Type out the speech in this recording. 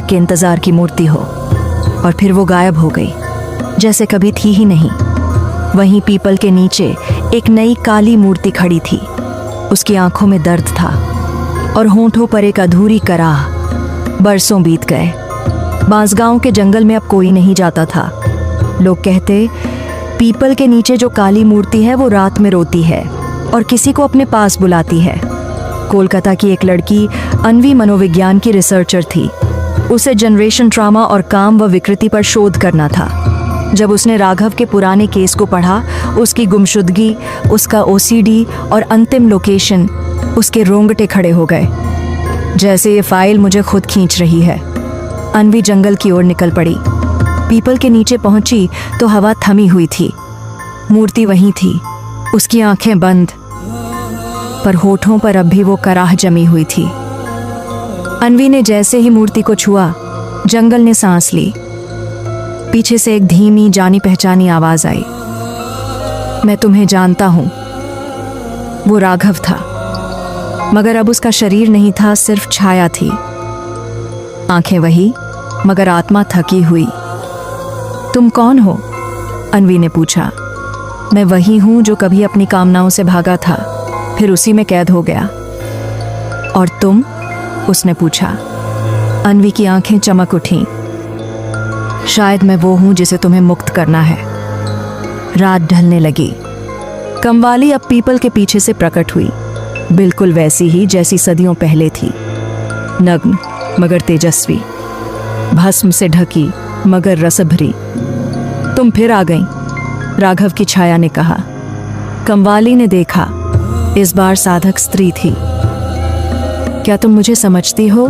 साधक के इंतजार की मूर्ति हो। और फिर वो गायब हो गई, जैसे कभी थी ही नहीं। वहीं पीपल के नीचे एक नई काली मूर्ति खड़ी थी। उसकी आंखों में दर्द था और होंठों पर एक अधूरी कराह। बरसों बीत गए। बांसगांव के जंगल में अब कोई नहीं जाता था। लोग कहते, पीपल के नीचे जो काली मूर्ति है वो रात में रोती है और किसी को अपने पास बुलाती है। कोलकाता की एक लड़की अन्वी मनोविज्ञान की रिसर्चर थी। उसे जनरेशन ट्रॉमा और काम व विकृति पर शोध करना था। जब उसने राघव के पुराने केस को पढ़ा, उसकी गुमशुदगी, उसका ओसीडी और अंतिम लोकेशन, उसके रोंगटे खड़े हो गए। जैसे ये फाइल मुझे खुद खींच रही है। अन्वी जंगल की ओर निकल पड़ी। पीपल के नीचे पहुंची तो हवा थमी हुई थी। मूर्ति वहीं थी, उसकी आंखें बंद, पर होठों पर अब भी वो कराह जमी हुई थी। अन्वी ने जैसे ही मूर्ति को छुआ, जंगल ने सांस ली। पीछे से एक धीमी जानी पहचानी आवाज आई, मैं तुम्हें जानता हूं। वो राघव था, मगर अब उसका शरीर नहीं था, सिर्फ छाया थी। आंखें वही, मगर आत्मा थकी हुई। तुम कौन हो? अन्वी ने पूछा। मैं वही हूं जो कभी अपनी कामनाओं से भागा था, फिर उसी में कैद हो गया। और तुम? उसने पूछा। अन्वी की आंखें चमक उठीं। शायद मैं वो हूं जिसे तुम्हें मुक्त करना है। रात ढलने लगी। कमवाली अब पीपल के पीछे से प्रकट हुई, बिल्कुल वैसी ही जैसी सदियों पहले थी। नग्न मगर तेजस्वी, भस्म से ढकी मगर रसभरी। तुम फिर आ गई, राघव की छाया ने कहा। कमवाली ने देखा, इस बार साधक स्त्री थी। क्या तुम मुझे समझती हो?